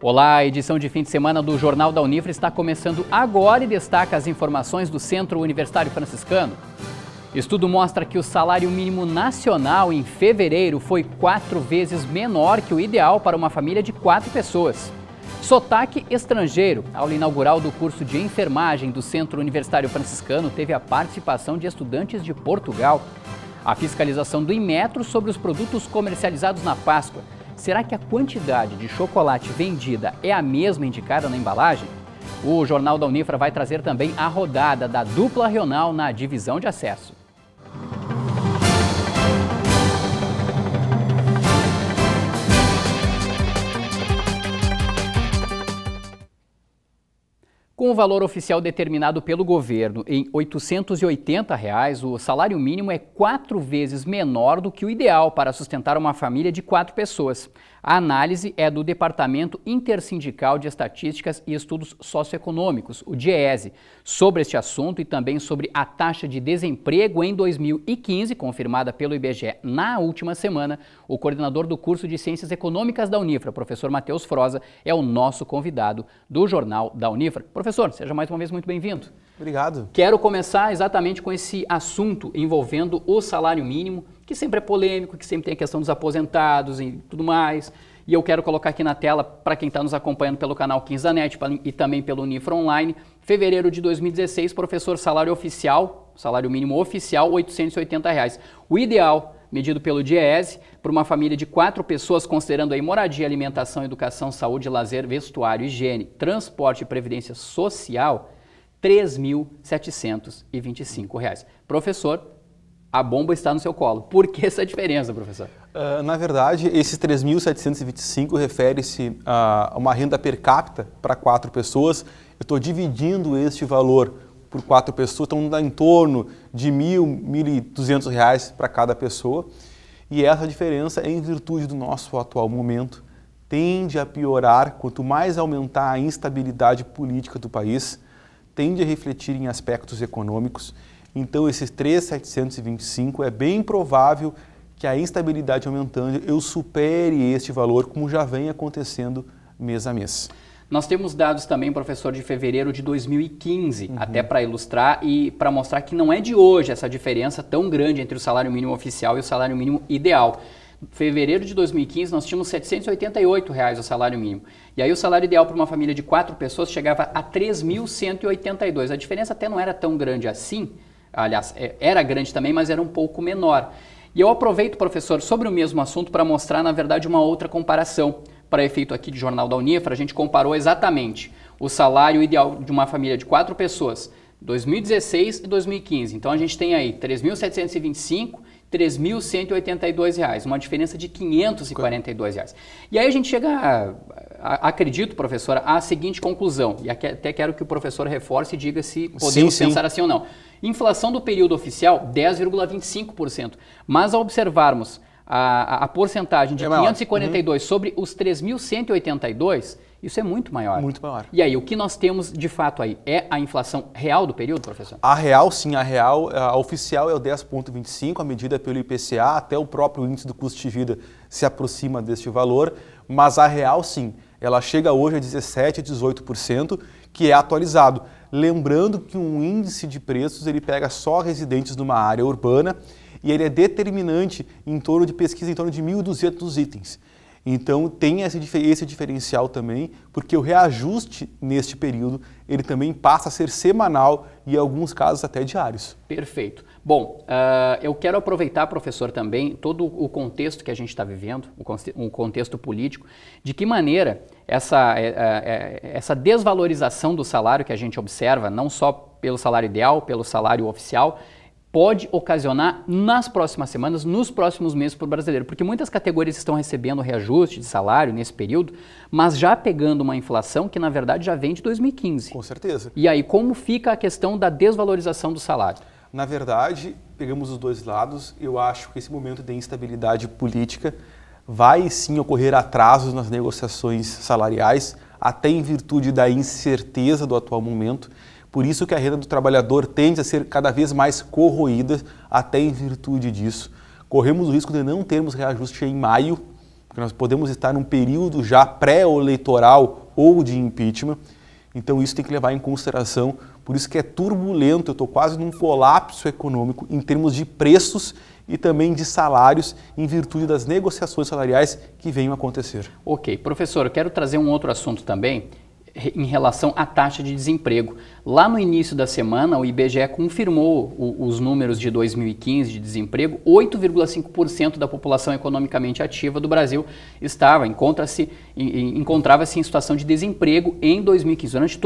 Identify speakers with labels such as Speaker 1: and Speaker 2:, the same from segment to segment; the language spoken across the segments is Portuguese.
Speaker 1: Olá, a edição de fim de semana do Jornal da Unifra está começando agora e destaca as informações do Centro Universitário Franciscano. Estudo mostra que o salário mínimo nacional em fevereiro foi 4 vezes menor que o ideal para uma família de 4 pessoas. Sotaque estrangeiro. A aula inaugural do curso de enfermagem do Centro Universitário Franciscano teve a participação de estudantes de Portugal. A fiscalização do Inmetro sobre os produtos comercializados na Páscoa. Será que a quantidade de chocolate vendida é a mesma indicada na embalagem? O Jornal da Unifra vai trazer também a rodada da dupla regional na divisão de acesso. Com o valor oficial determinado pelo governo em R$ 880, o salário mínimo é 4 vezes menor do que o ideal para sustentar uma família de 4 pessoas. A análise é do Departamento Intersindical de Estatísticas e Estudos Socioeconômicos, o DIEESE, sobre este assunto e também sobre a taxa de desemprego em 2015, confirmada pelo IBGE na última semana. O coordenador do curso de Ciências Econômicas da Unifra, professor Matheus Froza, é o nosso convidado do Jornal da Unifra. Professor, seja mais uma vez muito bem-vindo.
Speaker 2: Obrigado.
Speaker 1: Quero começar exatamente com esse assunto envolvendo o salário mínimo, que sempre é polêmico, que sempre tem a questão dos aposentados e tudo mais. E eu quero colocar aqui na tela, para quem está nos acompanhando pelo canal 15 da NET e também pelo Unifra Online, fevereiro de 2016, professor, salário oficial, salário mínimo oficial, R$ 880. O ideal, medido pelo DIEESE, para uma família de 4 pessoas, considerando aí moradia, alimentação, educação, saúde, lazer, vestuário, higiene, transporte e previdência social, R$ 3.725. Professor, a bomba está no seu colo. Por que essa diferença, professor?
Speaker 2: Na verdade, esses 3.725 refere-se a uma renda per capita para 4 pessoas. Eu estou dividindo este valor por 4 pessoas, então dá em torno de R$ 1.000, R$ 1.200 para cada pessoa. E essa diferença, em virtude do nosso atual momento, tende a piorar quanto mais aumentar a instabilidade política do país, tende a refletir em aspectos econômicos. Então, esses 3.725 é bem provável que a instabilidade aumentando eu supere este valor, como já vem acontecendo mês a mês.
Speaker 1: Nós temos dados também, professor, de fevereiro de 2015, até para ilustrar e para mostrar que não é de hoje essa diferença tão grande entre o salário mínimo oficial e o salário mínimo ideal. Em fevereiro de 2015, nós tínhamos R$ 788 o salário mínimo. E aí o salário ideal para uma família de 4 pessoas chegava a R$ 3.182. A diferença até não era tão grande assim. Aliás, era grande também, mas era um pouco menor. E eu aproveito, professor, sobre o mesmo assunto para mostrar, na verdade, uma outra comparação. Para efeito aqui de Jornal da Unifra, a gente comparou exatamente o salário ideal de uma família de 4 pessoas, 2016 e 2015. Então a gente tem aí R$ 3.725, R$ 3.182, uma diferença de R$ 542. E aí a gente chega, acredito, professora, à seguinte conclusão, e até quero que o professor reforce e diga se podemos pensar assim ou não. Inflação do período oficial, 10,25%, mas ao observarmos a porcentagem de 542 sobre os 3.182, isso é muito maior.
Speaker 2: Muito maior.
Speaker 1: E aí, o que nós temos de fato aí? É a inflação real do período, professor?
Speaker 2: A real, sim, a oficial é o 10,25, a medida pelo IPCA, até o próprio índice do custo de vida se aproxima deste valor, mas a real, sim, ela chega hoje a 17%, 18%, que é atualizado. Lembrando que um índice de preços, ele pega só residentes numa área urbana e ele é determinante em torno de pesquisa em torno de 1.200 itens. Então tem esse diferencial também, porque o reajuste neste período, ele também passa a ser semanal e em alguns casos até diários.
Speaker 1: Perfeito. Bom, eu quero aproveitar, professor, também todo o contexto que a gente está vivendo, um contexto político, de que maneira essa desvalorização do salário que a gente observa, não só pelo salário ideal, pelo salário oficial, pode ocasionar nas próximas semanas, nos próximos meses para o brasileiro, porque muitas categorias estão recebendo reajuste de salário nesse período, mas já pegando uma inflação que na verdade já vem de 2015.
Speaker 2: Com certeza.
Speaker 1: E aí como fica a questão da desvalorização do salário?
Speaker 2: Na verdade, pegamos os dois lados. Eu acho que esse momento de instabilidade política vai sim ocorrer atrasos nas negociações salariais, até em virtude da incerteza do atual momento. Por isso que a renda do trabalhador tende a ser cada vez mais corroída, até em virtude disso. Corremos o risco de não termos reajuste em maio, porque nós podemos estar num período já pré-eleitoral ou de impeachment, então isso tem que levar em consideração, por isso que é turbulento, eu estou quase num colapso econômico em termos de preços e também de salários em virtude das negociações salariais que venham a acontecer.
Speaker 1: Ok, professor, eu quero trazer um outro assunto também, em relação à taxa de desemprego. Lá no início da semana, o IBGE confirmou os números de 2015 de desemprego. 8,5% da população economicamente ativa do Brasil encontrava-se em situação de desemprego em 2015, durante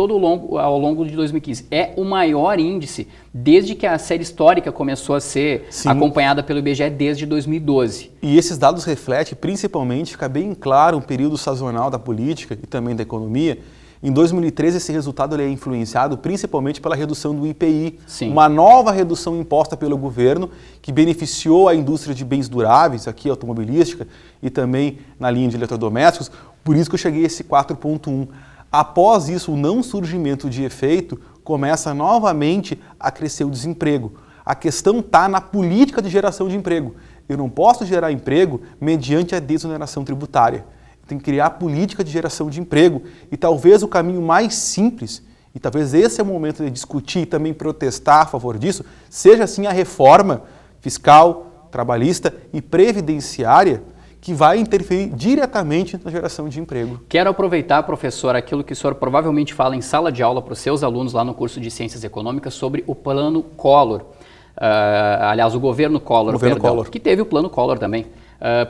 Speaker 1: ao longo de 2015. É o maior índice desde que a série histórica começou a ser acompanhada pelo IBGE desde 2012.
Speaker 2: E esses dados refletem, principalmente, fica bem claro um período sazonal da política e também da economia. Em 2013, esse resultado ele é influenciado principalmente pela redução do IPI, uma nova redução imposta pelo governo que beneficiou a indústria de bens duráveis, aqui automobilística e também na linha de eletrodomésticos, por isso que eu cheguei a esse 4,1. Após isso, o não surgimento de efeito começa novamente a crescer o desemprego. A questão está na política de geração de emprego. Eu não posso gerar emprego mediante a desoneração tributária. Tem que criar política de geração de emprego e talvez o caminho mais simples, e talvez esse é o momento de discutir e também protestar a favor disso, seja assim a reforma fiscal, trabalhista e previdenciária que vai interferir diretamente na geração de emprego.
Speaker 1: Quero aproveitar, professor, aquilo que o senhor provavelmente fala em sala de aula para os seus alunos lá no curso de Ciências Econômicas sobre o Plano Collor. Aliás, o governo Collor, que teve o Plano Collor também.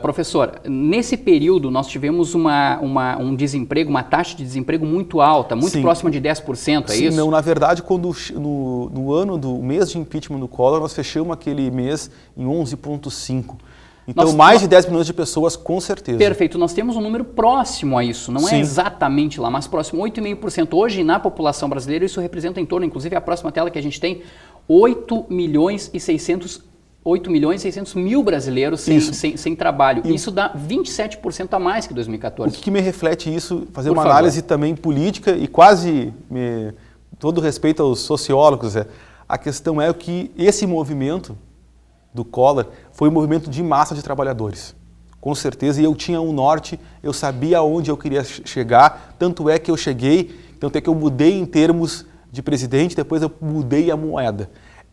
Speaker 1: Professor, nesse período nós tivemos um desemprego, uma taxa de desemprego muito alta, muito próxima de 10%, é isso?
Speaker 2: Não, na verdade, quando no ano do mês de impeachment do Collor, nós fechamos aquele mês em 11,5%. Então, mais de 10 milhões de pessoas, com certeza.
Speaker 1: Perfeito. Nós temos um número próximo a isso. Não é exatamente lá, mas próximo, 8,5%. Hoje, na população brasileira, isso representa em torno, inclusive a próxima tela que a gente tem, 8 milhões e 600 mil brasileiros sem trabalho. Isso dá 27% a mais que 2014.
Speaker 2: O que me reflete isso, fazer uma análise também política e quase, todo respeito aos sociólogos, a questão é que esse movimento do Collor foi um movimento de massa de trabalhadores. Com certeza, e eu tinha um norte, eu sabia aonde eu queria chegar, tanto é que eu cheguei, tanto é que eu mudei em termos de presidente, depois eu mudei a moeda.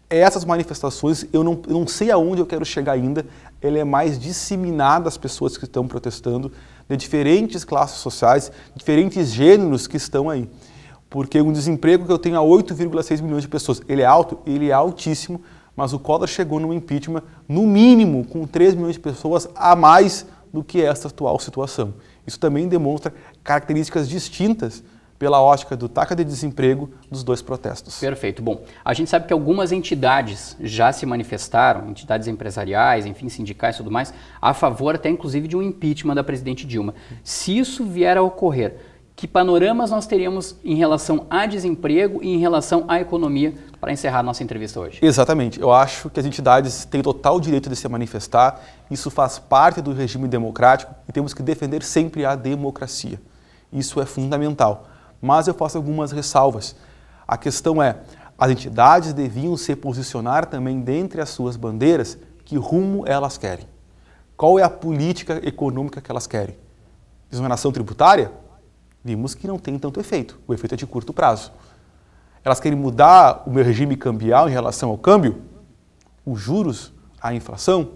Speaker 2: Essas manifestações, eu não sei aonde eu quero chegar ainda, ela é mais disseminada às pessoas que estão protestando, de diferentes classes sociais, diferentes gêneros que estão aí. Porque um desemprego que eu tenho a 8,6 milhões de pessoas, ele é alto? Ele é altíssimo, mas o Collor chegou no impeachment, no mínimo, com 3 milhões de pessoas a mais do que essa atual situação. Isso também demonstra características distintas pela ótica do taxa de desemprego dos dois protestos.
Speaker 1: Perfeito. Bom, a gente sabe que algumas entidades já se manifestaram, entidades empresariais, enfim, sindicais e tudo mais, a favor até inclusive de um impeachment da presidente Dilma. Se isso vier a ocorrer, que panoramas nós teríamos em relação a desemprego e em relação à economia para encerrar a nossa entrevista hoje?
Speaker 2: Exatamente. Eu acho que as entidades têm total direito de se manifestar, isso faz parte do regime democrático e temos que defender sempre a democracia. Isso é fundamental. Mas eu faço algumas ressalvas. A questão é, as entidades deviam se posicionar também dentre as suas bandeiras, que rumo elas querem. Qual é a política econômica que elas querem? Desoneração tributária? Vimos que não tem tanto efeito, o efeito é de curto prazo. Elas querem mudar o meu regime cambial em relação ao câmbio? Os juros, a inflação?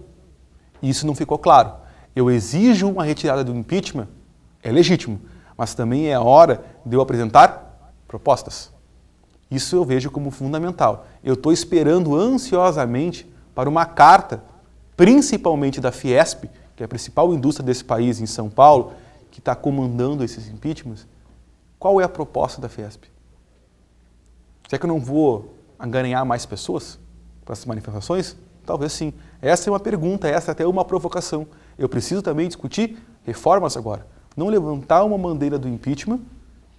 Speaker 2: Isso não ficou claro. Eu exijo uma retirada do impeachment, é legítimo, mas também é hora de eu apresentar propostas. Isso eu vejo como fundamental. Eu estou esperando ansiosamente para uma carta, principalmente da Fiesp, que é a principal indústria desse país em São Paulo, que está comandando esses impeachments. Qual é a proposta da Fiesp? Será que eu não vou angariar mais pessoas para essas manifestações? Talvez sim. Essa é uma pergunta, essa é até uma provocação. Eu preciso também discutir reformas agora. Não levantar uma bandeira do impeachment,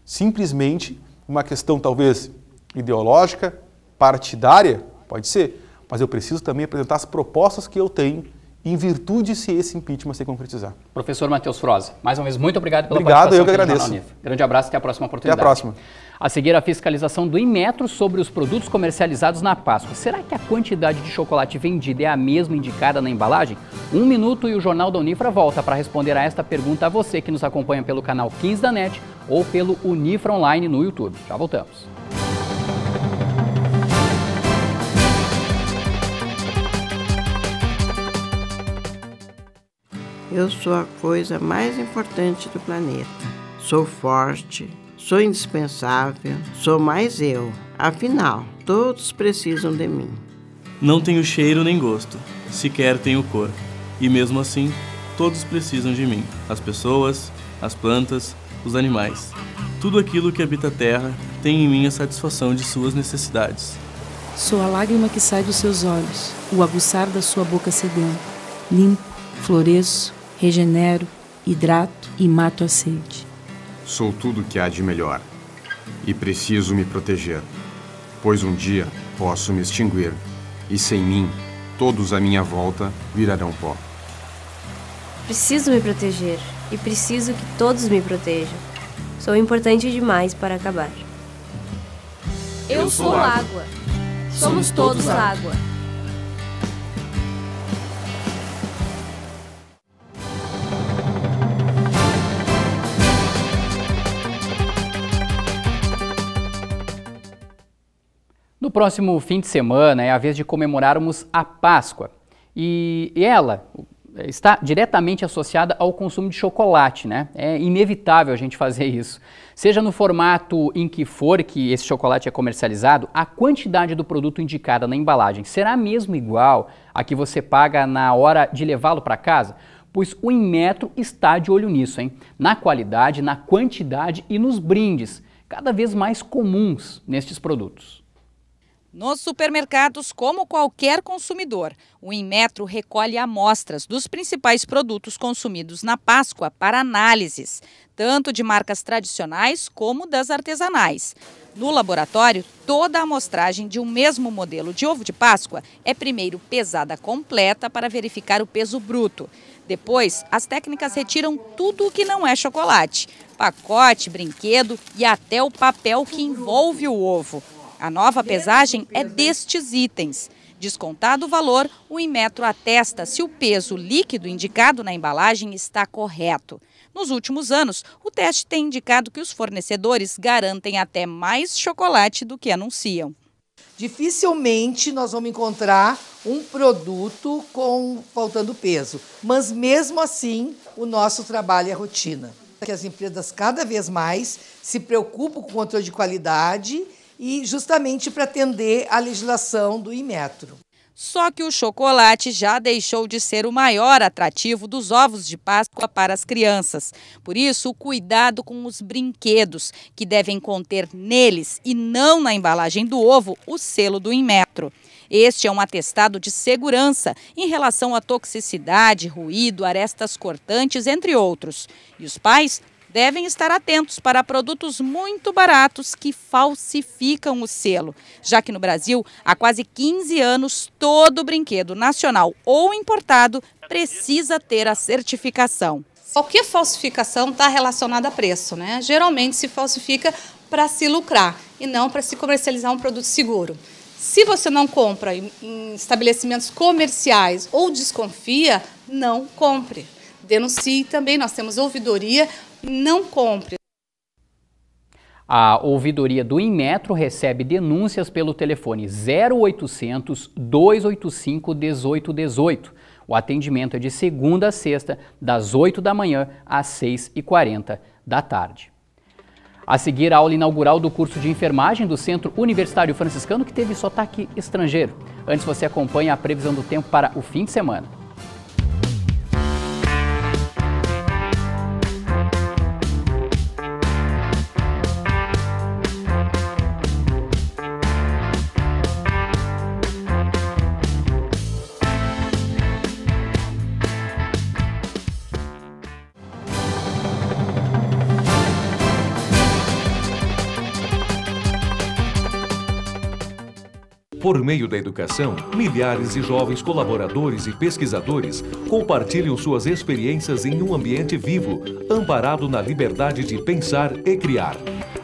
Speaker 2: simplesmente uma questão talvez ideológica, partidária, pode ser, mas eu preciso também apresentar as propostas que eu tenho em virtude se esse impeachment se concretizar.
Speaker 1: Professor Matheus Froza, mais uma vez, muito obrigado pela
Speaker 2: participação. Obrigado, eu que
Speaker 1: aqui no
Speaker 2: agradeço.
Speaker 1: Jornal Unifra. Grande abraço e até a próxima oportunidade.
Speaker 2: Até a próxima.
Speaker 1: A seguir, a fiscalização do Inmetro sobre os produtos comercializados na Páscoa. Será que a quantidade de chocolate vendida é a mesma indicada na embalagem? 1 minuto e o Jornal da Unifra volta para responder a esta pergunta a você que nos acompanha pelo canal 15 da NET ou pelo Unifra Online no YouTube. Já voltamos.
Speaker 3: Eu sou a coisa mais importante do planeta. Sou forte, sou indispensável, sou mais eu. Afinal, todos precisam de mim.
Speaker 4: Não tenho cheiro nem gosto, sequer tenho cor. E mesmo assim, todos precisam de mim. As pessoas, as plantas, os animais. Tudo aquilo que habita a terra tem em mim a satisfação de suas necessidades.
Speaker 5: Sou a lágrima que sai dos seus olhos, o aguçar da sua boca sedenta. Limpo, floresço, regenero, hidrato e mato a sede.
Speaker 6: Sou tudo o que há de melhor e preciso me proteger, pois um dia posso me extinguir e sem mim, todos à minha volta virarão pó.
Speaker 7: Preciso me proteger e preciso que todos me protejam. Sou importante demais para acabar. Eu sou água. Somos todos água.
Speaker 1: No próximo fim de semana é a vez de comemorarmos a Páscoa e ela está diretamente associada ao consumo de chocolate, né? É inevitável a gente fazer isso. Seja no formato em que for que esse chocolate é comercializado, a quantidade do produto indicada na embalagem será mesmo igual a que você paga na hora de levá-lo para casa? Pois o Inmetro está de olho nisso, hein? Na qualidade, na quantidade e nos brindes, cada vez mais comuns nestes produtos.
Speaker 8: Nos supermercados, como qualquer consumidor, o Inmetro recolhe amostras dos principais produtos consumidos na Páscoa para análises, tanto de marcas tradicionais como das artesanais. No laboratório, toda a amostragem de um mesmo modelo de ovo de Páscoa é primeiro pesada completa para verificar o peso bruto. Depois, as técnicas retiram tudo o que não é chocolate, pacote, brinquedo e até o papel que envolve o ovo. A nova pesagem é destes itens. Descontado o valor, o Inmetro atesta se o peso líquido indicado na embalagem está correto. Nos últimos anos, o teste tem indicado que os fornecedores garantem até mais chocolate do que anunciam.
Speaker 9: Dificilmente nós vamos encontrar um produto faltando peso, mas mesmo assim o nosso trabalho é rotina. Que as empresas cada vez mais se preocupam com o controle de qualidade e justamente para atender a legislação do Inmetro.
Speaker 8: Só que o chocolate já deixou de ser o maior atrativo dos ovos de Páscoa para as crianças. Por isso, o cuidado com os brinquedos, que devem conter neles e não na embalagem do ovo o selo do Inmetro. Este é um atestado de segurança em relação à toxicidade, ruído, arestas cortantes, entre outros. E os pais devem estar atentos para produtos muito baratos que falsificam o selo, já que no Brasil, há quase 15 anos, todo brinquedo nacional ou importado precisa ter a certificação.
Speaker 10: Qualquer falsificação está relacionada a preço, né? Geralmente se falsifica para se lucrar e não para se comercializar um produto seguro. Se você não compra em estabelecimentos comerciais ou desconfia, não compre. Denuncie também, nós temos ouvidoria, não compre.
Speaker 1: A ouvidoria do Inmetro recebe denúncias pelo telefone 0800 285 1818. O atendimento é de segunda a sexta, das 8 da manhã às 6h40 da tarde. A seguir, a aula inaugural do curso de enfermagem do Centro Universitário Franciscano, que teve sotaque estrangeiro. Antes, você acompanha a previsão do tempo para o fim de semana.
Speaker 11: Por meio da educação, milhares de jovens colaboradores e pesquisadores compartilham suas experiências em um ambiente vivo, amparado na liberdade de pensar e criar.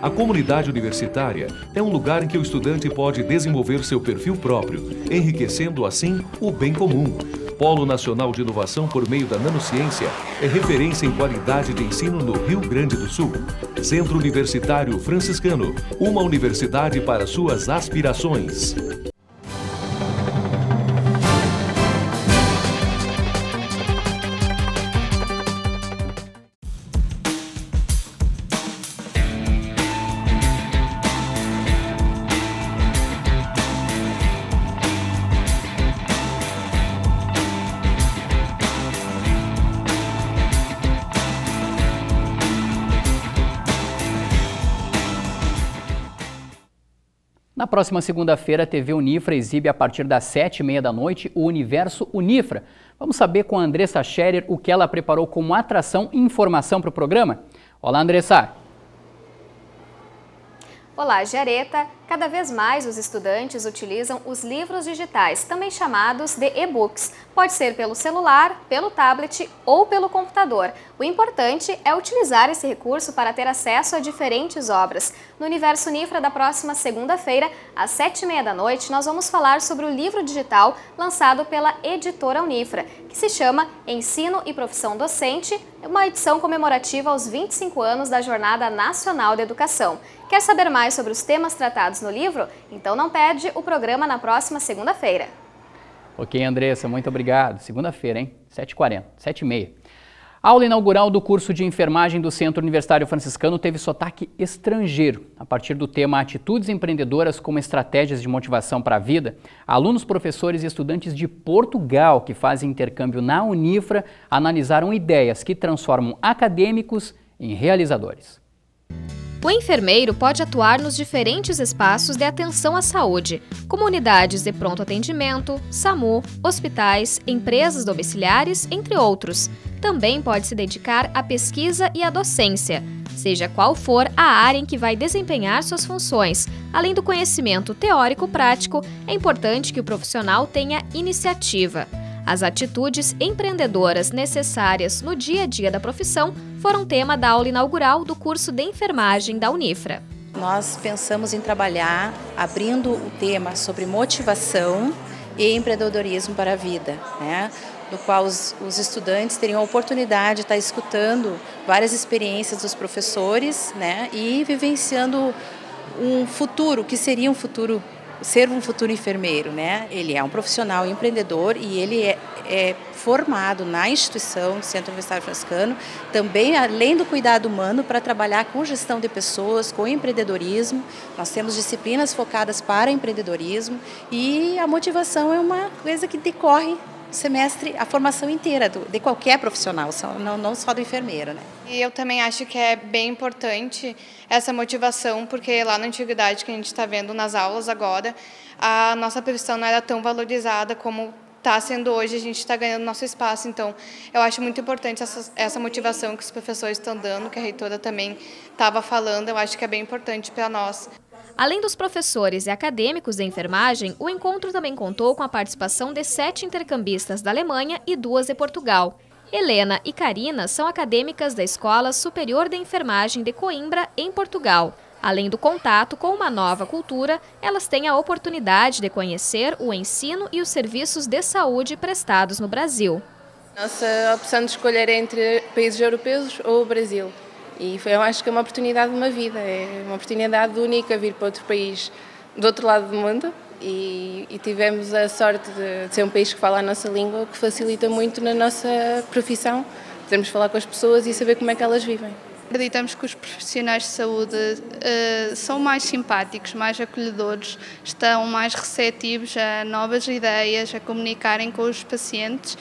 Speaker 11: A comunidade universitária é um lugar em que o estudante pode desenvolver seu perfil próprio, enriquecendo assim o bem comum. Polo Nacional de Inovação por meio da Nanociência é referência em qualidade de ensino no Rio Grande do Sul. Centro Universitário Franciscano, uma universidade para suas aspirações.
Speaker 1: Na próxima segunda-feira, a TV Unifra exibe a partir das 7h30 da noite o Universo Unifra. Vamos saber com a Andressa Scherer o que ela preparou como atração e informação para o programa? Olá, Andressa!
Speaker 12: Olá, Jareta! Cada vez mais os estudantes utilizam os livros digitais, também chamados de e-books. Pode ser pelo celular, pelo tablet ou pelo computador. O importante é utilizar esse recurso para ter acesso a diferentes obras. No Universo Unifra da próxima segunda-feira, às 7h30 da noite, nós vamos falar sobre o livro digital lançado pela editora Unifra, que se chama Ensino e Profissão Docente, uma edição comemorativa aos 25 anos da Jornada Nacional da Educação. Quer saber mais sobre os temas tratados no livro? Então não perde o programa na próxima segunda-feira.
Speaker 1: Ok, Andressa, muito obrigado. Segunda-feira, hein? 7h40, 7h30. A aula inaugural do curso de enfermagem do Centro Universitário Franciscano teve sotaque estrangeiro. A partir do tema Atitudes Empreendedoras como Estratégias de Motivação para a Vida, alunos, professores e estudantes de Portugal que fazem intercâmbio na Unifra analisaram ideias que transformam acadêmicos em realizadores.
Speaker 12: O enfermeiro pode atuar nos diferentes espaços de atenção à saúde, como unidades de pronto atendimento, SAMU, hospitais, empresas domiciliares, entre outros. Também pode se dedicar à pesquisa e à docência, seja qual for a área em que vai desempenhar suas funções. Além do conhecimento teórico-prático, é importante que o profissional tenha iniciativa. As atitudes empreendedoras necessárias no dia a dia da profissão foram tema da aula inaugural do curso de enfermagem da Unifra.
Speaker 13: Nós pensamos em trabalhar abrindo o tema sobre motivação e empreendedorismo para a vida, né? No qual os estudantes teriam a oportunidade de estar escutando várias experiências dos professores, né? E vivenciando um futuro, que seria um futuro, ser um futuro enfermeiro, né? Ele é um profissional empreendedor e ele é formado na instituição do Centro Universitário Franciscano, também além do cuidado humano, para trabalhar com gestão de pessoas, com empreendedorismo. Nós temos disciplinas focadas para empreendedorismo e a motivação é uma coisa que decorre o semestre, a formação inteira de qualquer profissional, não só do enfermeiro, né?
Speaker 14: E eu também acho que é bem importante essa motivação, porque lá na antiguidade que a gente está vendo nas aulas agora, a nossa profissão não era tão valorizada como está sendo hoje, a gente está ganhando nosso espaço. Então, eu acho muito importante essa motivação que os professores estão dando, que a reitora também estava falando, eu acho que é bem importante para nós.
Speaker 12: Além dos professores e acadêmicos de enfermagem, o encontro também contou com a participação de 7 intercambistas da Alemanha e 2 de Portugal. Helena e Karina são acadêmicas da Escola Superior de Enfermagem de Coimbra, em Portugal. Além do contato com uma nova cultura, elas têm a oportunidade de conhecer o ensino e os serviços de saúde prestados no Brasil.
Speaker 15: Nossa opção de escolher entre países europeus ou o Brasil. E eu acho que é uma oportunidade de uma vida, é uma oportunidade única vir para outro país do outro lado do mundo e tivemos a sorte de ser um país que fala a nossa língua, que facilita muito na nossa profissão, podemos falar com as pessoas e saber como é que elas vivem.
Speaker 16: Acreditamos que os profissionais de saúde são mais simpáticos, mais acolhedores, estão mais receptivos a novas ideias, a comunicarem com os pacientes.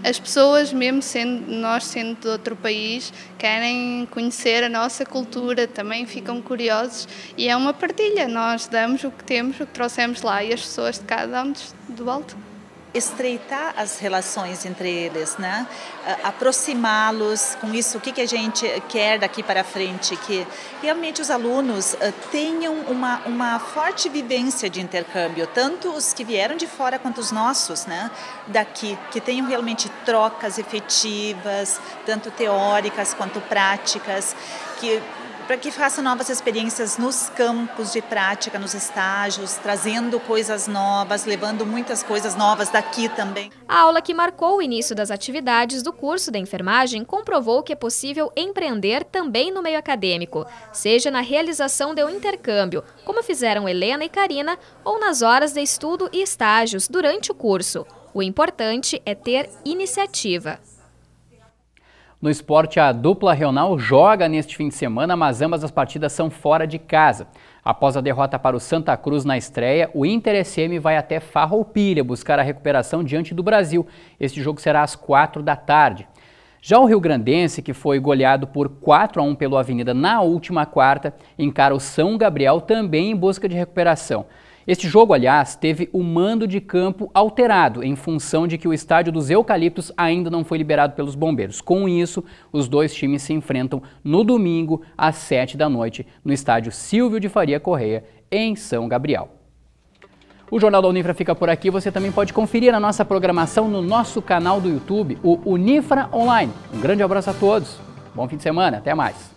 Speaker 16: As pessoas, mesmo nós sendo de outro país, querem conhecer a nossa cultura, também ficam curiosos e é uma partilha. Nós damos o que temos, o que trouxemos lá e as pessoas de cada um de volta.
Speaker 17: estreitar as relações entre eles, né? Aproximá-los com isso, o que a gente quer daqui para frente, que realmente os alunos tenham uma forte vivência de intercâmbio, tanto os que vieram de fora quanto os nossos, né? Daqui, que tenham realmente trocas efetivas, tanto teóricas quanto práticas, para que façam novas experiências nos campos de prática, nos estágios, trazendo coisas novas, levando muitas coisas novas daqui também.
Speaker 12: A aula que marcou o início das atividades do curso de enfermagem comprovou que é possível empreender também no meio acadêmico, seja na realização de um intercâmbio, como fizeram Helena e Karina, ou nas horas de estudo e estágios durante o curso. O importante é ter iniciativa.
Speaker 1: No esporte, a dupla Regional joga neste fim de semana, mas ambas as partidas são fora de casa. Após a derrota para o Santa Cruz na estreia, o Inter SM vai até Farroupilha buscar a recuperação diante do Brasil. Este jogo será às 4 da tarde. Já o Rio-Grandense, que foi goleado por 4-1 pelo Avenida na última quarta, encara o São Gabriel também em busca de recuperação. Este jogo, aliás, teve o mando de campo alterado em função de que o estádio dos Eucaliptos ainda não foi liberado pelos bombeiros. Com isso, os dois times se enfrentam no domingo às 7 da noite no estádio Silvio de Faria Correia, em São Gabriel. O Jornal da Unifra fica por aqui. Você também pode conferir a nossa programação no nosso canal do YouTube, o Unifra Online. Um grande abraço a todos. Bom fim de semana. Até mais.